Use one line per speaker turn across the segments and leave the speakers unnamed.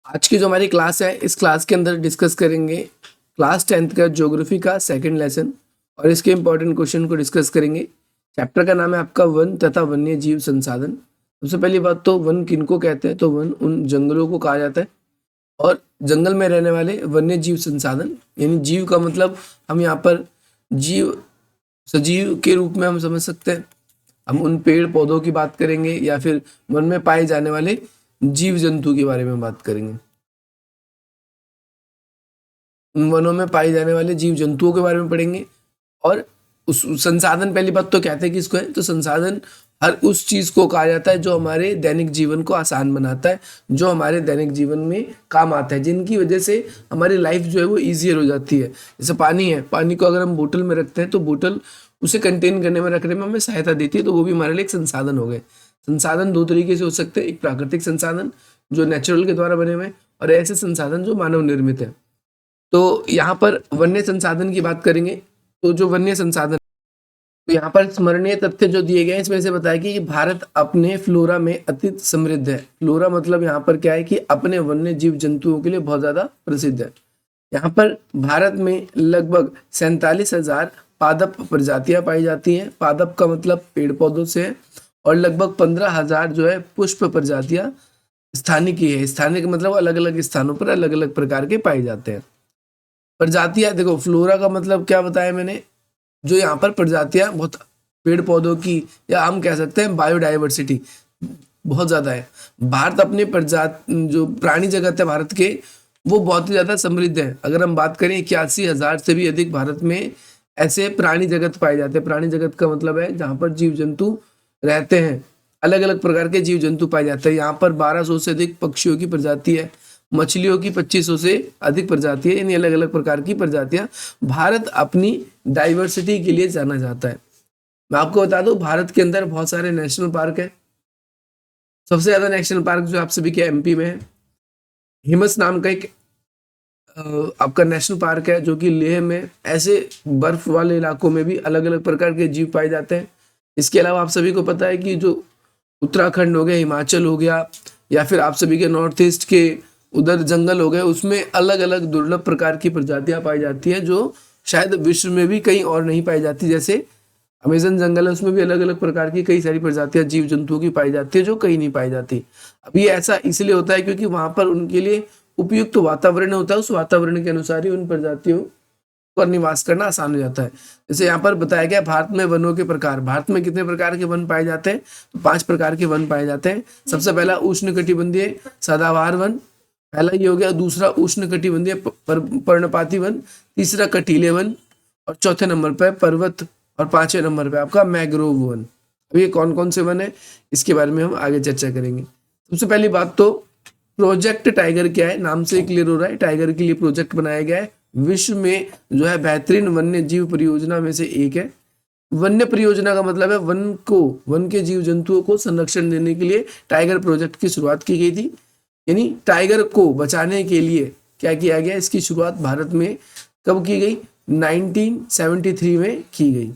आज की जो हमारी क्लास है, इस क्लास के अंदर डिस्कस करेंगे क्लास 10th का ज्योग्राफी का सेकंड लेसन और इसके इंपॉर्टेंट क्वेश्चन को डिस्कस करेंगे। चैप्टर का नाम है आपका वन तथा वन्य जीव संसाधन। सबसे पहली बात तो वन किनको कहते हैं, तो वन उन जंगलों को कहा जाता है और जंगल में रहने वाले वन्य जीव संसाधन, यानी जीव का मतलब हम यहाँ पर जीव सजीव के रूप में हम समझ सकते हैं। हम उन पेड़ पौधों की बात करेंगे या फिर वन में पाए जाने वाले जीव जंतु के बारे में बात करेंगे। उन वनों में पाए जाने वाले जीव जंतुओं के बारे में पढ़ेंगे। और उस संसाधन, पहली बात तो कहते हैं कि इसको है, तो संसाधन हर उस चीज को कहा जाता है जो हमारे दैनिक जीवन को आसान बनाता है, जो हमारे दैनिक जीवन में काम आता है, जिनकी वजह से हमारी लाइफ जो है वो ईजियर हो जाती है। जैसे पानी है, पानी को अगर हम बोतल में रखते हैं तो बोतल उसे कंटेन करने में, रखने में हमें सहायता देती है, तो वो भी हमारे लिए एक संसाधन हो गए। संसाधन दो तरीके से हो सकते हैं, एक प्राकृतिक संसाधन जो नेचुरल के द्वारा बने हुए हैं, और ऐसे संसाधन जो मानव निर्मित है। तो यहाँ पर वन्य संसाधन की बात करेंगे। तो जो वन्य संसाधन, तो यहाँ पर स्मरणीय तथ्य जो दिए गए हैं इसमें से बताया कि भारत अपने फ्लोरा में अति समृद्ध है। फ्लोरा मतलब यहाँ पर क्या है कि अपने वन्य जीव जंतुओं के लिए बहुत ज्यादा प्रसिद्ध है। यहाँ पर भारत में लगभग 47,000 पादप प्रजातियां पाई जाती हैं। पादप का मतलब पेड़ पौधों से है। और लगभग 15,000 जो है पुष्प प्रजातियां स्थानिक ही है। स्थानिक मतलब अलग अलग स्थानों पर अलग अलग प्रकार के पाए जाते हैं। प्रजातियां देखो, फ्लोरा का मतलब क्या बताया मैंने, जो यहाँ पर प्रजातियां बहुत पेड़ पौधों की, या हम कह सकते हैं बायोडाइवर्सिटी बहुत ज्यादा है। भारत अपने प्रजाति, जो प्राणी जगत है भारत के, वो बहुत ही ज्यादा समृद्ध है। अगर हम बात करें 81,000 से भी अधिक भारत में ऐसे प्राणी जगत पाए जाते हैं। प्राणी जगत का मतलब है जहाँ पर जीव जंतु रहते हैं, अलग अलग प्रकार के जीव जंतु पाए जाते हैं। यहाँ पर 1200 से अधिक पक्षियों की प्रजाति है, मछलियों की 2500 से अधिक प्रजाति है। यानी अलग अलग प्रकार की प्रजातियां। भारत अपनी डाइवर्सिटी के लिए जाना जाता है। मैं आपको बता दूं, भारत के अंदर बहुत सारे नेशनल पार्क है। सबसे ज्यादा नेशनल पार्क जो आप सभी के एमपी में है, हिमस नाम का एक आपका नेशनल पार्क है, जो कि लेह में, ऐसे बर्फ वाले इलाकों में भी अलग अलग प्रकार के जीव पाए जाते हैं। इसके अलावा आप सभी को पता है कि जो उत्तराखंड हो गया, हिमाचल हो गया, या फिर आप सभी के नॉर्थ ईस्ट के उधर जंगल हो गए, उसमें अलग अलग दुर्लभ प्रकार की प्रजातियां पाई जाती है, जो शायद विश्व में भी कहीं और नहीं पाई जाती। जैसे अमेजन जंगल है, उसमें भी अलग अलग प्रकार की कई सारी प्रजातियां जीव जंतुओं की पाई जाती है, जो कहीं नहीं पाई जाती। अभी ऐसा इसलिए होता है क्योंकि वहां पर उनके लिए उपयुक्त वातावरण होता है। उस वातावरण के अनुसार ही उन प्रजातियों पर निवास करना आसान हो जाता है। जैसे यहाँ पर बताया गया भारत में वनों के प्रकार। भारत में कितने प्रकार के वन पाए जाते हैं, तो 5 प्रकार के वन पाए जाते हैं। सबसे पहला उष्णकटिबंधीय सदाबहार वन, पहला ये हो गया। दूसरा उष्णकटिबंधीय पर्णपाती वन, तीसरा कटीले वन, और चौथे नंबर पर पर्वत, और पांचवें नंबर पे आपका मैग्रोव वन। अब ये कौन कौन से वन है, इसके बारे में हम आगे चर्चा करेंगे। सबसे पहली बात तो प्रोजेक्ट टाइगर क्या है, नाम से क्लियर हो रहा है। टाइगर के लिए प्रोजेक्ट बनाया गया है, विश्व में जो है बेहतरीन वन्य जीव परियोजना में से एक है। वन्य परियोजना का मतलब है वन के जीव जंतुओं को संरक्षण देने के लिए टाइगर प्रोजेक्ट की शुरुआत की गई थी। यानी टाइगर को बचाने के लिए क्या किया गया, इसकी शुरुआत भारत में कब की गई, 1973 में की गई।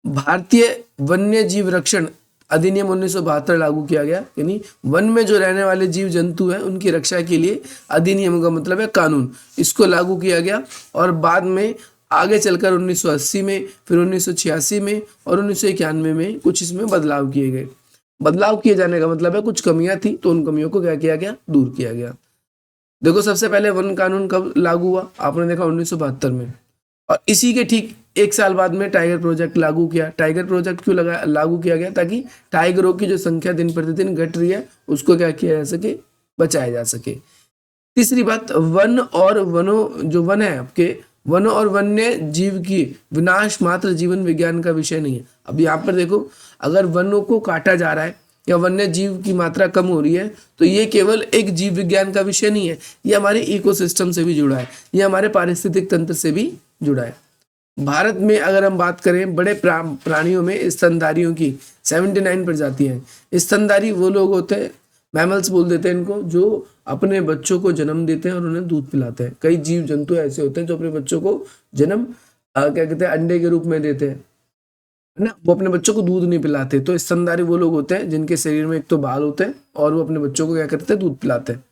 भारतीय वन्य जीव रक्षण अधिनियम 1972 लागू किया गया। यानी वन में जो रहने वाले जीव जंतु हैं उनकी रक्षा के लिए, अधिनियम का मतलब है कानून, इसको लागू किया गया। और बाद में आगे चलकर 1980 में, फिर 1986 में और 1991 में कुछ इसमें बदलाव किए गए। बदलाव किए जाने का मतलब है कुछ कमियां थी, तो उन कमियों को क्या किया गया, दूर किया गया। देखो, सबसे पहले वन कानून कब लागू हुआ, आपने देखा 1972 में। और इसी के ठीक एक साल बाद में टाइगर प्रोजेक्ट लागू किया। टाइगर प्रोजेक्ट क्यों लागू किया गया, ताकि टाइगरों की जो संख्या दिन प्रतिदिन घट रही है उसको क्या किया जा सके, बचाया जा सके। तीसरी बात, वन और वनों, जो वन है आपके, वनों और वन्य जीव की विनाश मात्र जीवन विज्ञान का विषय नहीं है। अब यहाँ पर देखो, अगर वनों को काटा जा रहा है या वन्य जीव की मात्रा कम हो रही है, तो ये केवल एक जीव विज्ञान का विषय नहीं है, ये हमारे इकोसिस्टम से भी जुड़ा है, ये हमारे पारिस्थितिक तंत्र से भी जुड़ा है। भारत में अगर हम बात करें बड़े प्राणियों में, स्तनधारियों की 79 प्रजातियां हैं। स्तनधारी वो लोग होते हैं, मैमल्स बोल देते हैं इनको, जो अपने बच्चों को जन्म देते हैं और उन्हें दूध पिलाते हैं। कई जीव जंतु ऐसे होते हैं जो अपने बच्चों को जन्म क्या कहते हैं, अंडे के रूप में देते हैं। है ना, वो अपने बच्चों को दूध नहीं पिलाते। तो स्तनधारी वो लोग होते हैं जिनके शरीर में एक तो बाल होते हैं और वो अपने बच्चों को क्या करते हैं, दूध पिलाते हैं।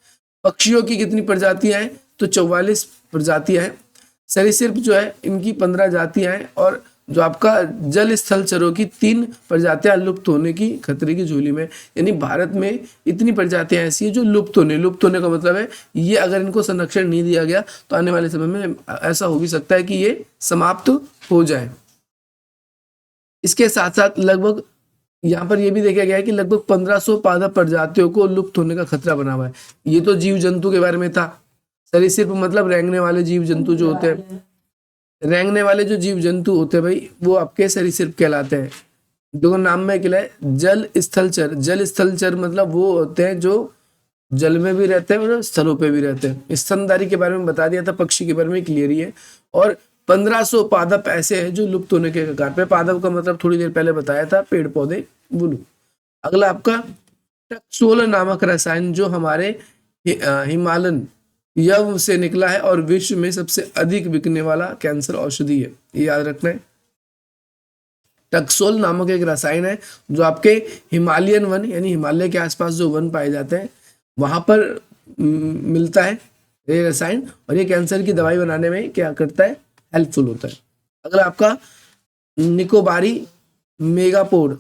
पक्षियों की कितनी प्रजातियां हैं, तो 44 प्रजातियां हैं। सरीसृप जो है इनकी 15 जातियां हैं। और जो आपका जल स्थल चरों की 3 प्रजातियां लुप्त होने की खतरे की झोली में। यानी भारत में इतनी प्रजातियां ऐसी है जो लुप्त होने का मतलब है ये अगर इनको संरक्षण नहीं दिया गया तो आने वाले समय में ऐसा हो भी सकता है कि ये समाप्त हो जाए। इसके साथ साथ लगभग यहाँ पर यह भी देखा गया है कि लगभग 1500 पादप प्रजातियों को लुप्त होने का खतरा बना हुआ है। ये तो जीव जंतु के बारे में था। सरीसृप मतलब रेंगने वाले जीव जंतु जो होते हैं, रेंगने वाले जो जीव जंतु होते हैं भाई वो आपके सरीसृप कहलाते हैं। देखो नाम में क्या है, जल स्थलचर। जल स्थलचर मतलब वो होते हैं जो जल में भी रहते हैं और स्थलों पे भी रहते हैं। स्तनधारी के बारे में बता दिया था, पक्षी के बारे में क्लियर ही है। और 1500 पादप ऐसे हैं जो लुप्त होने के कगार पे। पादप का मतलब थोड़ी देर पहले बताया था, पेड़ पौधे बुलू। अगला आपका टक्सोल नामक रसायन जो हमारे हिमालयन यव से निकला है और विश्व में सबसे अधिक बिकने वाला कैंसर औषधि है, ये याद रखना है। टक्सोल नामक एक रसायन है जो आपके हिमालयन वन यानी हिमालय के आसपास जो वन पाए जाते हैं वहां पर मिलता है ये रसायन। और ये कैंसर की दवाई बनाने में क्या करता है, हेल्पफुल होता है। अगला आपका निकोबारी मेगापोड,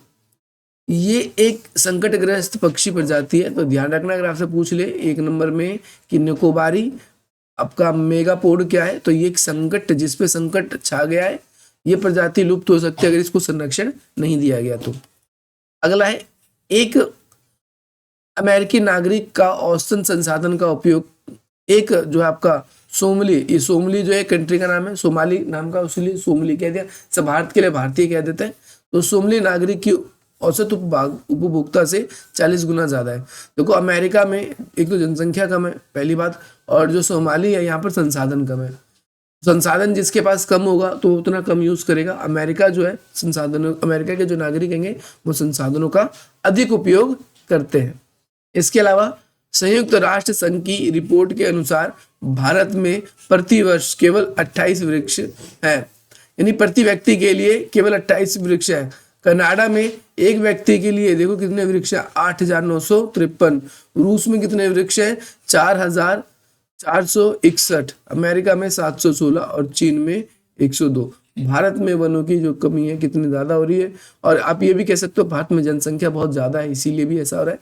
ये एक संकटग्रस्त पक्षी प्रजाति है। तो ध्यान रखना अगर आपसे पूछ ले 1 नंबर में कि निकोबारी आपका मेगापोड क्या है, तो ये एक संकट, जिसपे संकट छा गया है, ये प्रजाति लुप्त हो सकती है अगर इसको संरक्षण नहीं दिया गया तो। अगला है एक अमेरिकी नागरिक का औसतन संसाधन का उपयोग, एक जो है आपका सोमली, ये सोमली जो है कंट्री का नाम है, सोमाली नाम का, उसलिए सोमली कह दिया, सब भारत के लिए भारतीय कह देते हैं। तो सोमली नागरिक की औसत उपभोक्ता से 40 गुना ज्यादा है। देखो अमेरिका में एक तो जनसंख्या कम है पहली बात, और जो सोमाली है यहाँ पर संसाधन कम है। संसाधन जिसके पास कम होगा तो उतना कम यूज करेगा। अमेरिका जो है संसाधनों, अमेरिका के जो नागरिक हैं वो संसाधनों का अधिक उपयोग करते हैं। इसके अलावा संयुक्त राष्ट्र संघ की रिपोर्ट के अनुसार भारत में प्रति वर्ष केवल 28 वृक्ष हैं, यानी प्रति व्यक्ति के लिए केवल 28 वृक्ष है। कनाडा में एक व्यक्ति के लिए देखो कितने वृक्ष है, 8,953। रूस में कितने वृक्ष है, 4,461। अमेरिका में 716 और चीन में 102। भारत में वनों की जो कमी है कितनी ज्यादा हो रही है। और आप ये भी कह सकते हो भारत में जनसंख्या बहुत ज्यादा है, इसीलिए भी ऐसा हो रहा है।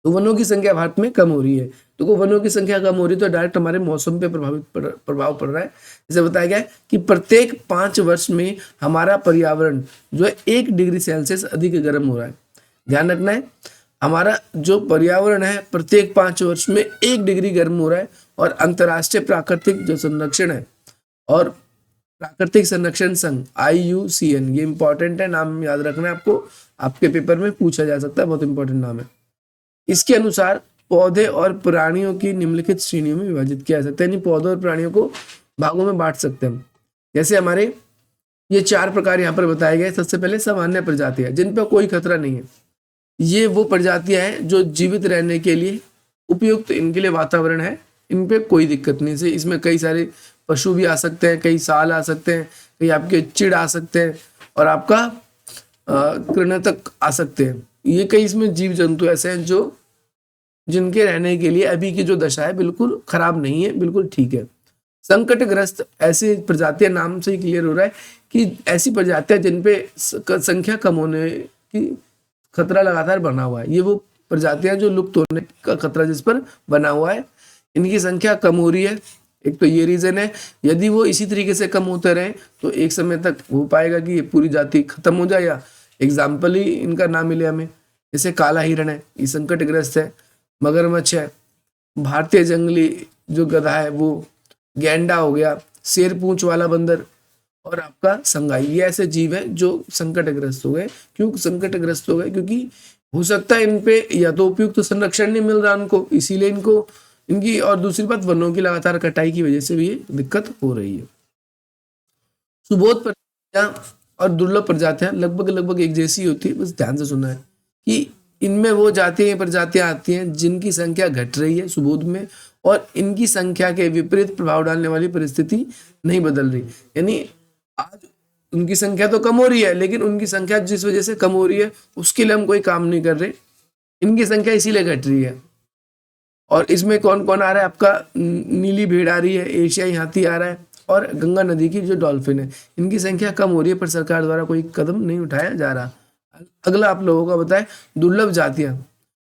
तो वनों की संख्या भारत में कम हो रही है। तो वनों की संख्या कम हो रही है तो डायरेक्ट हमारे मौसम पे प्रभाव पड़ रहा है। जैसे बताया गया है कि प्रत्येक 5 वर्ष में हमारा पर्यावरण जो है 1 डिग्री सेल्सियस अधिक गर्म हो रहा है। ध्यान रखना है, हमारा जो पर्यावरण है प्रत्येक 5 वर्ष में 1 डिग्री गर्म हो रहा है। और अंतर्राष्ट्रीय प्राकृतिक जो संरक्षण है और प्राकृतिक संरक्षण संघ IUCN, ये इंपॉर्टेंट है, नाम याद रखना है आपको, आपके पेपर में पूछा जा सकता है, बहुत इंपॉर्टेंट नाम है। इसके अनुसार पौधे और प्राणियों की निम्नलिखित श्रेणियों में विभाजित किया जा सकता है, यानी पौधों और प्राणियों को भागों में बांट सकते हैं। जैसे हमारे ये 4 प्रकार यहाँ पर बताए गए। सबसे पहले सामान्य प्रजातियां जिन पर कोई खतरा नहीं है, ये वो प्रजातियां हैं जो जीवित रहने के लिए उपयुक्त, इनके लिए वातावरण है, इन पे कोई दिक्कत नहीं। से इसमें कई सारे पशु भी आ सकते हैं, कई साल आ सकते हैं, कई आपके चिड़ आ सकते हैं और आपका कृंतक आ सकते हैं। ये कई इसमें जीव जंतु ऐसे हैं जो जिनके रहने के लिए अभी की जो दशा है बिल्कुल खराब नहीं है, बिल्कुल ठीक है। संकटग्रस्त ऐसी प्रजातियां, नाम से ही क्लियर हो रहा है कि ऐसी प्रजातियां जिन पे संख्या कम होने की खतरा लगातार बना हुआ है। ये वो प्रजातियां जो लुप्त होने का खतरा जिस पर बना हुआ है, इनकी संख्या कम हो रही है। एक तो ये रीजन है, यदि वो इसी तरीके से कम होते रहे तो एक समय तक हो पाएगा कि ये पूरी जाति खत्म हो जाए, या एग्जाम्पल ही इनका नाम मिले हमें, जैसे काला हिरण है, ये संकटग्रस्त है। मगरमच्छ है, भारतीय जंगली जो गधा है वो, गैंडा हो गया, शेर पूंछ वाला बंदर और आपका संगाई, ये ऐसे जीव हैं जो संकटग्रस्त हो गए। क्यों संकटग्रस्त हो गए? क्योंकि हो सकता है इन पे या तो उपयुक्त संरक्षण नहीं मिल रहा उनको, इसीलिए इनको इनकी, और दूसरी बात वनों की लगातार कटाई की वजह से भी ये दिक्कत हो रही है। सुबोध प्रजातियां और दुर्लभ प्रजातियां लगभग एक जैसी होती है, बस ध्यान से सुनना है कि इनमें वो जातियां प्रजातियां आती हैं जिनकी संख्या घट रही है सुबोध में, और इनकी संख्या के विपरीत प्रभाव डालने वाली परिस्थिति नहीं बदल रही। यानी आज उनकी संख्या तो कम हो रही है, लेकिन उनकी संख्या जिस वजह से कम हो रही है उसके लिए हम कोई काम नहीं कर रहे, इनकी संख्या इसीलिए घट रही है। और इसमें कौन कौन आ रहा है आपका, नीली भेड़ आ रही है, एशियाई हाथी आ रहा है, और गंगा नदी की जो डॉल्फिन है, इनकी संख्या कम हो रही है पर सरकार द्वारा कोई कदम नहीं उठाया जा रहा। अगला आप लोगों का बताएं, दुर्लभ जातियां।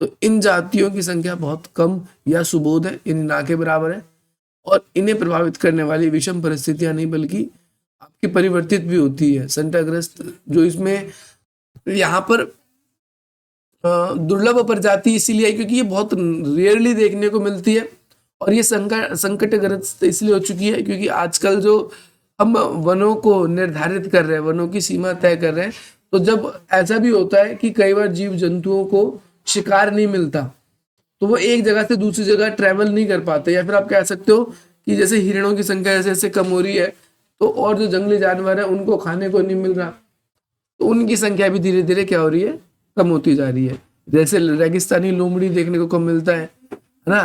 तो इन जातियों की संख्या बहुत कम या सुबोध है, यानी ना के बराबर है, और इन्हें प्रभावित करने वाली विषम परिस्थितियां नहीं बल्कि आपकी परिवर्तित भी होती है, संकटग्रस्त। जो इसमें यहाँ पर दुर्लभ प्रजाति इसीलिए है क्योंकि ये बहुत रेयरली देखने को मिलती है, और ये संकटग्रस्त इसलिए हो चुकी है क्योंकि आजकल जो हम वनों को निर्धारित कर रहे हैं, वनों की सीमा तय कर रहे हैं, तो जब ऐसा भी होता है कि कई बार जीव जंतुओं को शिकार नहीं मिलता, तो वो एक जगह से दूसरी जगह ट्रेवल नहीं कर पाते, या फिर आप कह सकते हो कि जैसे हिरणों की संख्या जैसे जैसे कम हो रही है, तो और जो जंगली जानवर है उनको खाने को नहीं मिल रहा, तो उनकी संख्या भी धीरे धीरे क्या हो रही है, कम होती जा रही है। जैसे रेगिस्तानी लोमड़ी देखने को कम मिलता है ना,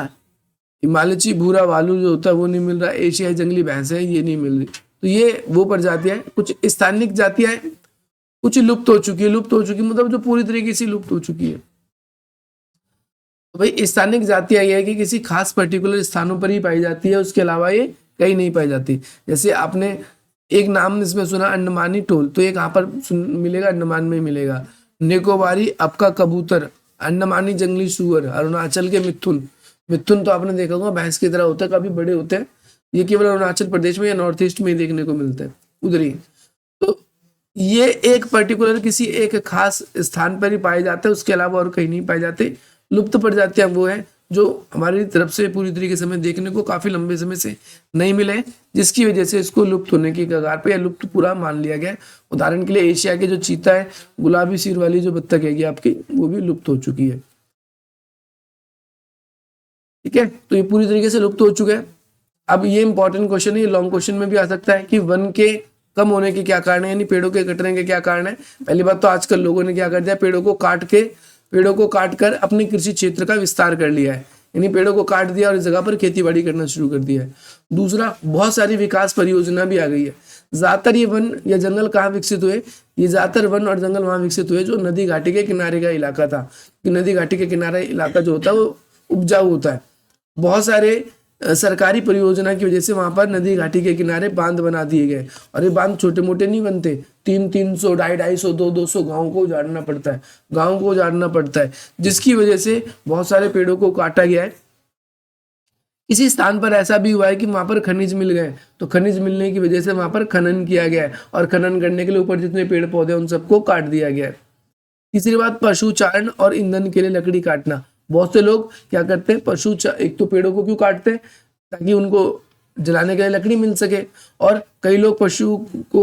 हिमालयी भूरा भालू जो होता है वो नहीं मिल रहा, एशियाई जंगली भैंस है ये नहीं मिल रही। तो ये वो प्रजातियां हैं, कुछ स्थानिक जातियां हैं, कुछ लुप्त हो चुकी है। लुप्त हो चुकी मतलब जो पूरी तरीके से लुप्त हो चुकी है। तो भाई स्थानिक जातियां ये है कि किसी खास पर्टिकुलर स्थानों पर ही पाई जाती है, उसके अलावा ये कहीं नहीं पाई जाती। जैसे आपने एक नाम इसमें सुना, अंडमानी टोल, तो ये कहाँ पर मिलेगा, अंडमान में मिलेगा। निकोबारी आपका कबूतर, अंडमानी जंगली सुअर, अरुणाचल के मिथुन। मिथुन तो आपने देखा होगा भैंस की तरह होता है, काफी बड़े होते हैं, ये केवल अरुणाचल प्रदेश में या नॉर्थ ईस्ट में ही देखने को मिलते हैं, उधर ही। तो ये एक पर्टिकुलर किसी एक खास स्थान पर ही पाए जाते हैं, उसके अलावा और कहीं नहीं पाए जाते। लुप्त प्रजातियां वो है जो हमारी तरफ से पूरी तरीके से हमें देखने को काफी लंबे समय से नहीं मिले, जिसकी वजह से इसको लुप्त होने की कगार पे या लुप्त पूरा मान लिया गया। उदाहरण के लिए एशिया के जो चीता है, गुलाबी सिर वाली जो बत्तख है आपकी, वो भी लुप्त हो चुकी है। ठीक है, तो ये पूरी तरीके से लुप्त हो चुका है। अब ये इंपॉर्टेंट क्वेश्चन है, ये लॉन्ग क्वेश्चन में भी आ सकता है कि वन के कम होने के क्या कारण है, यानी पेड़ों के कटने के क्या कारण है। पहली बात तो आजकल लोगों ने क्या कर दिया, पेड़ों को काट कर अपने कृषि क्षेत्र का विस्तार कर लिया है, यानी पेड़ों को काट दिया और इस जगह पर खेती बाड़ी करना शुरू कर दिया है। दूसरा, बहुत सारी विकास परियोजना भी आ गई है। ज्यादातर ये वन या जंगल कहाँ विकसित हुए, ये ज्यादातर वन और जंगल वहां विकसित हुए जो नदी घाटी के किनारे का इलाका था, कि नदी घाटी के किनारे इलाका जो होता है वो उपजाऊ होता है। बहुत सारे सरकारी परियोजना की वजह से वहां पर नदी घाटी के किनारे बांध बना दिए गए, और ये बांध छोटे मोटे नहीं बनते, 300, 250, 200 गाँव को उजाड़ना पड़ता है, जिसकी वजह से बहुत सारे पेड़ों को काटा गया है। इसी स्थान पर ऐसा भी हुआ है कि वहां पर खनिज मिल गए, तो खनिज मिलने की वजह से वहां पर खनन किया गया है, और खनन करने के लिए ऊपर जितने पेड़ पौधे उन सबको काट दिया गया है। तीसरी बात, पशुचारण और ईंधन के लिए लकड़ी काटना। बहुत से लोग क्या करते हैं, एक तो पेड़ों को क्यों काटते हैं, ताकि उनको जलाने के लिए लकड़ी मिल सके, और कई लोग पशु को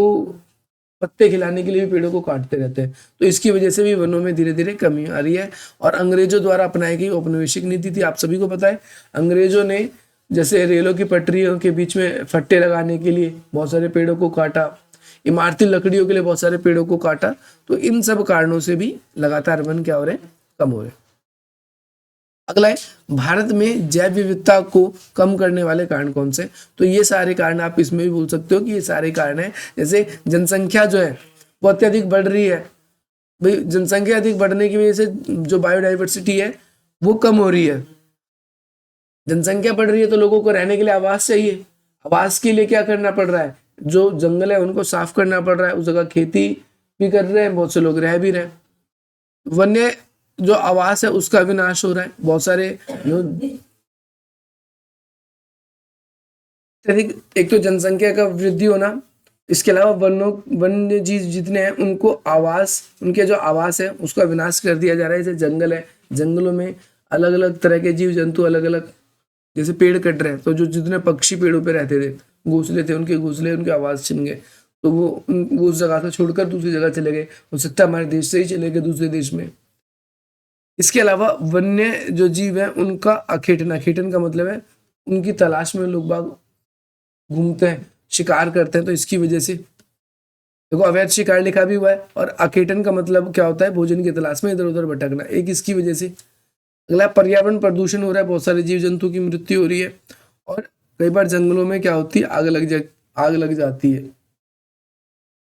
पत्ते खिलाने के लिए भी पेड़ों को काटते रहते हैं। तो इसकी वजह से भी वनों में धीरे धीरे कमी आ रही है। और अंग्रेजों द्वारा अपनाई गई औपनिवेशिक नीति थी, आप सभी को पता है। अंग्रेजों ने जैसे रेलों की पटरियों के बीच में फट्टे लगाने के लिए बहुत सारे पेड़ों को काटा, इमारती लकड़ियों के लिए बहुत सारे पेड़ों को काटा। तो इन सब कारणों से भी लगातार वन क्या हो रहे हैं, कम हो रहे हैं। अगला है, भारत में जैव विविधता को कम करने वाले कारण कौन से। तो ये सारे कारण आप इसमें भी बोल सकते हो कि ये सारे कारण हैं। जैसे जनसंख्या जो है वो अत्यधिक बढ़ रही है, भाई जनसंख्या अधिक बढ़ने की वजह से जो बायोडाइवर्सिटी है वो कम हो रही है। जनसंख्या बढ़ रही है तो लोगों को रहने के लिए आवास चाहिए, आवास के लिए क्या करना पड़ रहा है, जो जंगल है उनको साफ करना पड़ रहा है, उस जगह खेती भी कर रहे हैं, बहुत से लोग रह भी रहे हैं। वन्य जो आवास है उसका विनाश हो रहा है, बहुत सारे जो एक तो जनसंख्या का वृद्धि होना, इसके अलावा वन्य जीव जितने हैं उनको आवास, उनके जो आवास है उसका विनाश कर दिया जा रहा है। जैसे जंगल है, जंगलों में अलग अलग तरह के जीव जंतु अलग अलग, जैसे पेड़ कट रहे हैं तो जो जितने पक्षी पेड़ों पे रहते थे, घोंसले थे, उनके आवास छिन गए, तो वो उस जगह से छोड़कर दूसरी जगह चले गए। हो सकता है हमारे देश से ही चले गए दूसरे देश में। इसके अलावा वन्य जो जीव है उनका अखेटना, खेटन का मतलब है उनकी तलाश में लोग बाग घूमते हैं, शिकार करते हैं। तो इसकी वजह से देखो अवैध शिकार लिखा भी हुआ है, और अखेटन का मतलब क्या होता है, भोजन की तलाश में इधर उधर भटकना, एक इसकी वजह से। अगला, पर्यावरण प्रदूषण हो रहा है, बहुत सारे जीव जंतु की मृत्यु हो रही है, और कई बार जंगलों में क्या होती है, आग लग जाती है।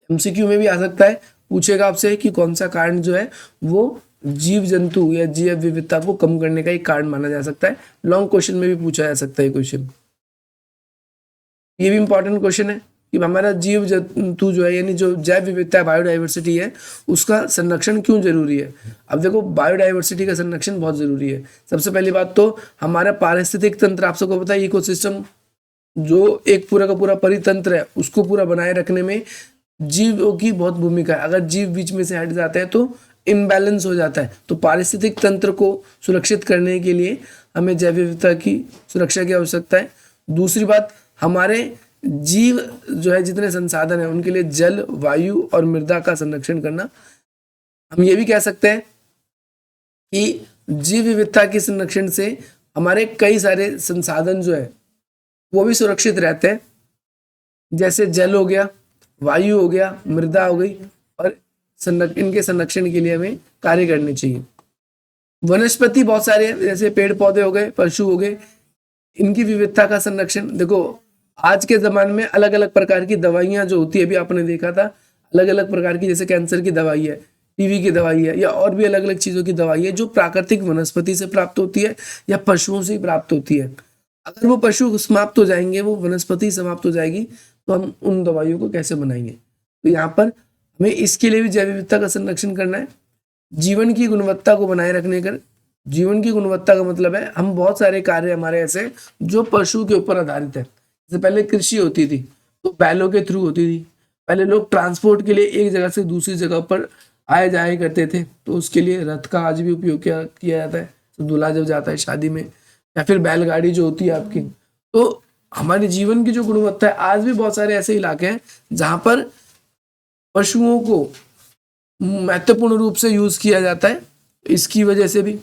एमसीक्यू में भी आ सकता है, पूछेगा आपसे कि कौन सा कारण जो है वो जीव जंतु या जैव विविधता को कम करने का एक कारण माना जा सकता है। लॉन्ग क्वेश्चन में भी पूछा जा सकता है क्वेश्चन। ये भी इंपॉर्टेंट क्वेश्चन है कि हमारा जीव जंतु जो है यानी जो जैव विविधता बायोडाइवर्सिटी है उसका संरक्षण क्यों जरूरी है। अब देखो बायोडाइवर्सिटी का संरक्षण बहुत जरूरी है। सबसे पहली बात तो हमारा पारिस्थितिक तंत्र, आप सबको पता है इकोसिस्टम जो एक पूरा का पूरा परितंत्र है उसको पूरा बनाए रखने में जीवों की बहुत भूमिका है। अगर जीव बीच में से हट जाते हैं तो इम्बैलेंस हो जाता है। तो पारिस्थितिक तंत्र को सुरक्षित करने के लिए हमें जैव विविधता की सुरक्षा की आवश्यकता है। दूसरी बात, हमारे जीव जो है जितने संसाधन है उनके लिए जल, वायु और मृदा का संरक्षण करना। हम ये भी कह सकते हैं कि जीव विविधता के संरक्षण से हमारे कई सारे संसाधन जो है वो भी सुरक्षित रहते हैं, जैसे जल हो गया, वायु हो गया, मृदा हो गई, और इनके संरक्षण के लिए हमें कार्य करने चाहिए। वनस्पति बहुत सारे हैं, जैसे पेड़ पौधे हो गए, पशु हो गए, इनकी विविधता का संरक्षण। देखो आज के जमाने में अलग अलग प्रकार की दवाइयां जो होती है, अभी आपने देखा था अलग अलग प्रकार की, जैसे कैंसर की दवाई है, टीबी की दवाई है, या और भी अलग अलग चीजों की दवाई है जो प्राकृतिक वनस्पति से प्राप्त होती है या पशुओं से प्राप्त होती है। अगर वो पशु समाप्त हो जाएंगे, वो वनस्पति समाप्त हो जाएगी, तो हम उन दवाइयों को कैसे बनाएंगे। तो यहाँ पर हमें इसके लिए भी जैव विविधता का संरक्षण करना है। जीवन की गुणवत्ता को बनाए रखने का, जीवन की गुणवत्ता का मतलब है हम बहुत सारे कार्य हमारे ऐसे जो पशु के ऊपर आधारित है। जैसे पहले कृषि होती थी तो बैलों के थ्रू होती थी। पहले लोग ट्रांसपोर्ट के लिए एक जगह से दूसरी जगह पर आए जाए करते थे, तो उसके लिए रथ का आज भी उपयोग किया जाता है। तो दूल्हा जब जाता है शादी में, या फिर बैलगाड़ी जो होती है आपकी। तो हमारे जीवन की जो गुणवत्ता है, आज भी बहुत सारे ऐसे इलाके हैं जहां पर पशुओं को महत्वपूर्ण रूप से यूज किया जाता है। इसकी वजह से भी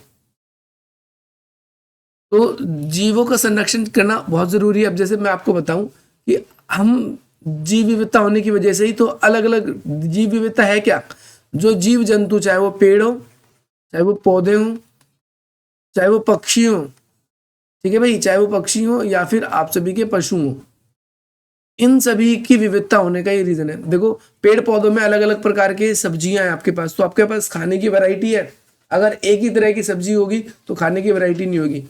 तो जीवों का संरक्षण करना बहुत जरूरी है। अब जैसे मैं आपको बताऊं कि हम जीव विविधता होने की वजह से ही तो अलग अलग जीव विविधता है क्या, जो जीव जंतु, चाहे वो पेड़ हो, चाहे वो पौधे हों, चाहे वो पक्षी हों, ठीक है भाई, चाहे वो पक्षी हो या फिर आप सभी के पशु हो, इन सभी की विविधता होने का ये रीजन है। देखो पेड़ पौधों में अलग अलग प्रकार के सब्जियां हैं आपके पास, तो आपके पास खाने की वैरायटी है। अगर एक ही तरह की सब्जी होगी तो खाने की वैरायटी नहीं होगी।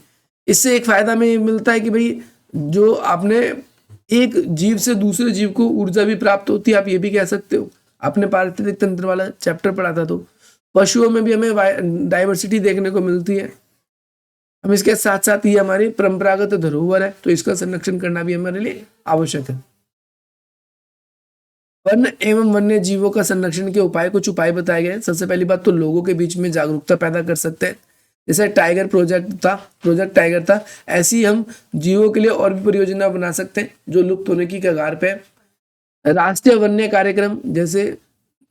इससे एक फायदा में मिलता है कि भाई जो आपने एक जीव से दूसरे जीव को ऊर्जा भी प्राप्त होती है, आप ये भी कह सकते हो। आपने पारिस्थितिक तंत्र वाला चैप्टर पढ़ा था, तो पशुओं में भी हमें डाइवर्सिटी देखने को मिलती है। हम इसके साथ साथ ये हमारी परंपरागत धरोहर है, तो इसका संरक्षण करना भी हमारे लिए आवश्यक है। वन एवं वन्य जीवों का संरक्षण के उपाय, कुछ उपाय बताए गए। सबसे पहली बात तो लोगों के बीच में जागरूकता पैदा कर सकते हैं। जैसे टाइगर प्रोजेक्ट टाइगर था, ऐसी हम जीवों के लिए और भी परियोजना बना सकते हैं जो लुप्त होने की कगार पे है। राष्ट्रीय वन्य कार्यक्रम, जैसे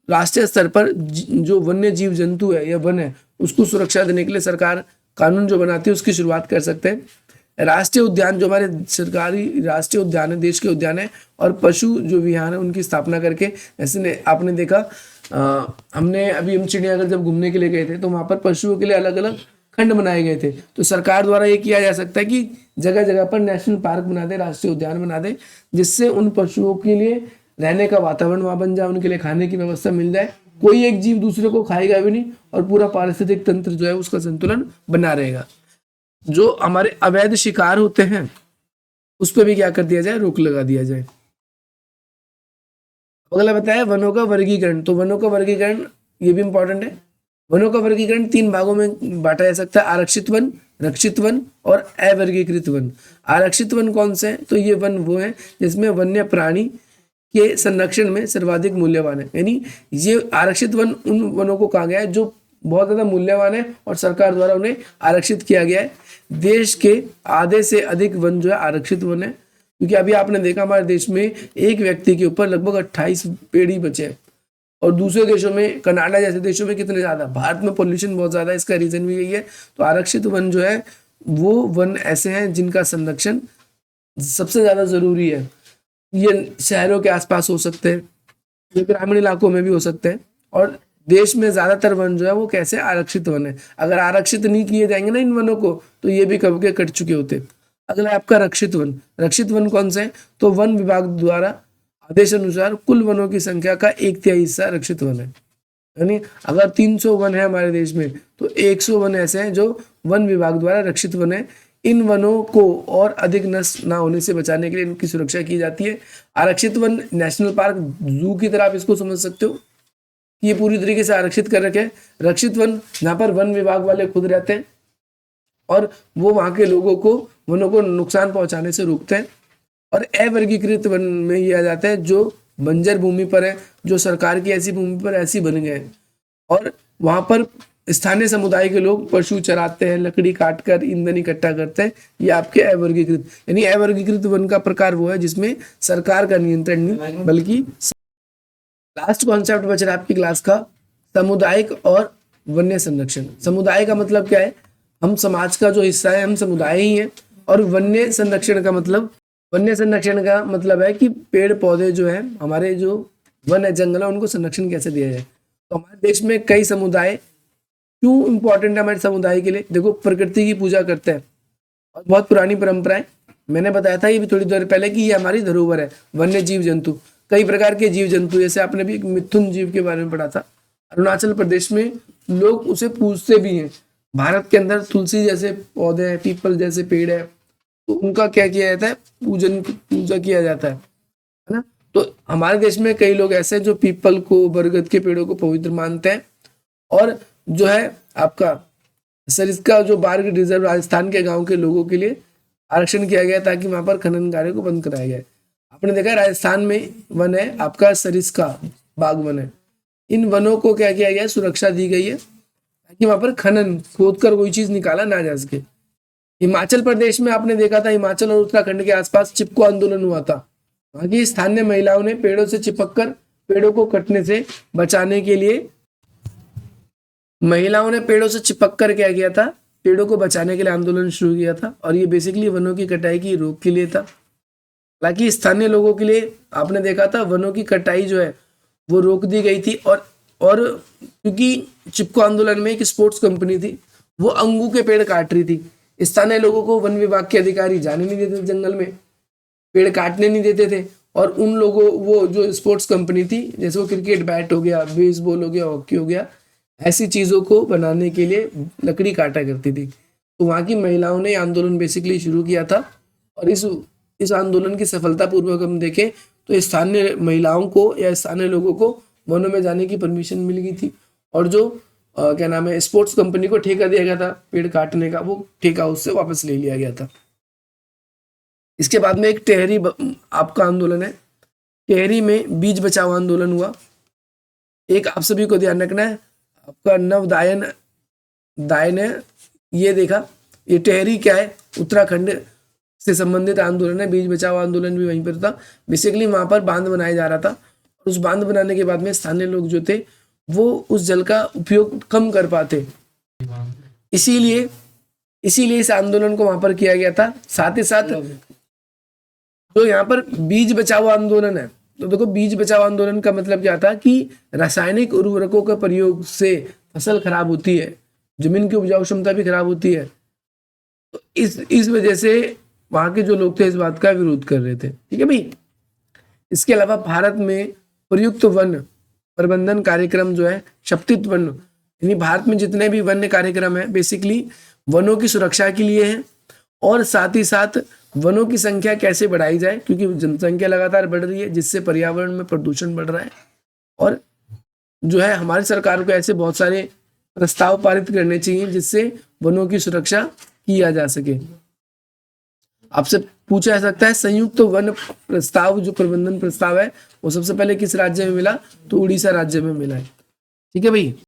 राष्ट्रीय स्तर पर जो वन्य जीव जंतु है या वन है उसको सुरक्षा देने के लिए सरकार कानून जो बनाती है उसकी शुरुआत कर सकते हैं। राष्ट्रीय उद्यान, जो हमारे सरकारी राष्ट्रीय उद्यान है, देश के उद्यान है, और पशु जो विहार है उनकी स्थापना करके, जैसे आपने देखा हमने अभी हम चिड़ियाघर जब घूमने के लिए गए थे तो वहां पर पशुओं के लिए अलग अलग खंड बनाए गए थे। तो सरकार द्वारा ये किया जा सकता है कि जगह जगह पर नेशनल पार्क बना दे, राष्ट्रीय उद्यान बना दे, जिससे उन पशुओं के लिए रहने का वातावरण वहां बन जाए, उनके लिए खाने की व्यवस्था मिल जाए, कोई एक जीव दूसरे को खाएगा भी नहीं, और पूरा पारिस्थितिक तंत्र जो है उसका संतुलन बना रहेगा। जो हमारे अवैध शिकार होते हैं उस पर भी क्या कर दिया जाए, रोक लगा दिया जाए। अगला बताया वनों का वर्गीकरण। तो वनों का वर्गीकरण ये भी इंपॉर्टेंट है। वनों का वर्गीकरण 3 भागों में बांटा जा सकता है, आरक्षित वन, रक्षित वन और अवर्गीकृत वन। आरक्षित वन कौन से हैं? तो ये वन वो हैं जिसमें वन्य प्राणी के संरक्षण में सर्वाधिक मूल्यवान है। यानी ये आरक्षित वन उन वनों को कहा गया है जो बहुत ज्यादा मूल्यवान है और सरकार द्वारा उन्हें आरक्षित किया गया है। देश के आधे से अधिक वन जो है आरक्षित वन है, क्योंकि अभी आपने देखा हमारे देश में एक व्यक्ति के ऊपर लगभग 28 पेड़ ही बचे हैं, और दूसरे देशों में, कनाडा जैसे देशों में कितने ज्यादा। भारत में पोल्यूशन बहुत ज्यादा है, इसका रीजन भी यही है। तो आरक्षित वन जो है वो वन ऐसे हैं जिनका संरक्षण सबसे ज्यादा जरूरी है। ये शहरों के आसपास हो सकते हैं, ये ग्रामीण इलाकों में भी हो सकते हैं, और देश में ज्यादातर वन जो है वो कैसे आरक्षित वन है। अगर आरक्षित नहीं किए जाएंगे ना इन वनों को, तो ये भी कब के कट चुके होते। अगला है आपका रक्षित वन। रक्षित वन कौन से हैं? तो वन विभाग द्वारा आदेश अनुसार कुल वनों की संख्या का 1/3 हिस्सा रक्षित वन है। यानी अगर 300 वन है हमारे देश में, तो 100 वन ऐसे हैं जो वन विभाग द्वारा रक्षित वन है। इन वनों को और अधिक नष्ट ना होने से बचाने के लिए इनकी सुरक्षा की जाती है। आरक्षित वन नेशनल पार्क, जू की तरह आप इसको समझ सकते हो। ये पूरी तरीके से आरक्षित कर रखे हैं। रक्षित वन जहाँ पर वन विभाग वाले खुद रहते हैं और वो वहाँ के लोगों को, वनों को नुकसान पहुंचाने से रोकते हैं। और अवर्गीकृत वन में ये आ जाते हैं जो बंजर भूमि पर है, जो सरकार की ऐसी भूमि पर ऐसी बन गए हैं और वहाँ पर स्थानीय समुदाय के लोग पशु चराते हैं, लकड़ी काटकर ईंधन इकट्ठा करते हैं। ये आपके अवर्गीकृत, यानी अवर्गीकृत वन का प्रकार वो है जिसमें सरकार का नियंत्रण नहीं, बल्कि लास्ट कॉन्सेप्ट बच रहा है आपकी क्लास का, सामुदायिक और वन्य संरक्षण। समुदाय का मतलब क्या है? हम समाज का जो हिस्सा है, हम समुदाय ही हैं। और वन्य संरक्षण का मतलब, वन्य संरक्षण का मतलब है कि पेड़ पौधे जो है, हमारे जो वन है, जंगल है, उनको संरक्षण कैसे दिया जाए। तो हमारे देश में कई समुदाय क्यों इंपॉर्टेंट है हमारे समुदाय के लिए? देखो, प्रकृति की पूजा करते हैं और बहुत पुरानी परंपरा है। मैंने बताया था ये भी थोड़ी देर पहले कि ये हमारी धरोहर है। वन्य जीव जंतु, कई प्रकार के जीव जंतु, जैसे आपने भी एक मिथुन जीव के बारे में पढ़ा था। अरुणाचल प्रदेश में लोग उसे पूजते भी हैं। भारत के अंदर तुलसी जैसे पौधे हैं, पीपल जैसे पेड़ है, तो उनका क्या किया जाता है? पूजा किया जाता है ना। तो हमारे देश में कई लोग ऐसे हैं जो पीपल को, बरगद के पेड़ों को पवित्र मानते हैं। और जो है आपका सरिस्का जो बाघ रिजर्व राजस्थान के गांव के लोगों के लिए आरक्षण किया गया ताकि वहां पर खनन कार्य को बंद कराया जाए। आपने देखा राजस्थान में वन है आपका सरिस्का बाघ वन है। इन वनों को क्या किया गया? सुरक्षा दी गई है ताकि वहां पर खनन खोद कर कोई चीज निकाला ना जा सके। हिमाचल प्रदेश में आपने देखा था, हिमाचल और उत्तराखंड के आसपास चिपको आंदोलन हुआ था। वहां की स्थानीय महिलाओं ने पेड़ों से चिपककर पेड़ों को कटने से बचाने के लिए, महिलाओं ने पेड़ों से चिपक कर क्या किया था? पेड़ों को बचाने के लिए आंदोलन शुरू किया था। और ये बेसिकली वनों की कटाई की रोक के लिए था। हालांकि स्थानीय लोगों के लिए आपने देखा था वनों की कटाई जो है वो रोक दी गई थी। और क्योंकि चिपको आंदोलन में एक स्पोर्ट्स कंपनी थी, वो अंगू के पेड़ काट रही थी। स्थानीय लोगों को वन विभाग के अधिकारी जाने नहीं देते थे जंगल में, पेड़ काटने नहीं देते थे। और उन लोगों, वो जो स्पोर्ट्स कंपनी थी, जैसे वो क्रिकेट बैट हो गया, बेसबॉल हो गया, हॉकी हो गया, ऐसी चीजों को बनाने के लिए लकड़ी काटा करती थी। तो वहां की महिलाओं ने आंदोलन बेसिकली शुरू किया था। और इस आंदोलन की सफलता पूर्वक हम देखें तो स्थानीय महिलाओं को या स्थानीय लोगों को वनों में जाने की परमिशन मिल गई थी। और जो क्या नाम है, स्पोर्ट्स कंपनी को ठेका दिया गया था पेड़ काटने का, वो ठेका उससे वापस ले लिया गया था। इसके बाद में एक टेहरी आपका आंदोलन है। टेहरी में बीज बचाओ आंदोलन हुआ। एक आप सभी को ध्यान रखना है, आपका नवदायन ने ये देखा, ये टेहरी क्या है? उत्तराखंड से संबंधित आंदोलन है। बीज बचाओ आंदोलन भी वहीं पर था। बेसिकली वहां पर बांध बनाया जा रहा था। उस बांध बनाने के बाद में स्थानीय लोग जो थे वो उस जल का उपयोग कम कर पाते, इसीलिए इस आंदोलन को वहां पर किया गया था। साथ ही साथ जो यहाँ पर बीज बचाओ आंदोलन है, तो देखो बीज बचाओ आंदोलन का मतलब क्या था कि रासायनिक उर्वरकों का प्रयोग से फसल खराब होती है, जमीन की उपजाऊ क्षमता भी खराब होती है। तो इस वजह से वहां के जो लोग थे इस बात का विरोध कर रहे थे। ठीक है भाई। इसके अलावा भारत में प्रयुक्त वन प्रबंधन कार्यक्रम जो है, क्षपित वन, यानी भारत में जितने भी वन्य कार्यक्रम है बेसिकली वनों की सुरक्षा के लिए है। और साथ ही साथ वनों की संख्या कैसे बढ़ाई जाए, क्योंकि जनसंख्या लगातार बढ़ रही है जिससे पर्यावरण में प्रदूषण बढ़ रहा है। और जो है हमारी सरकार को ऐसे बहुत सारे प्रस्ताव पारित करने चाहिए जिससे वनों की सुरक्षा किया जा सके। आपसे पूछा जा सकता है संयुक्त वन प्रस्ताव, जो प्रबंधन प्रस्ताव है वो सबसे पहले किस राज्य में मिला? तो उड़ीसा राज्य में मिला है। ठीक है भाई।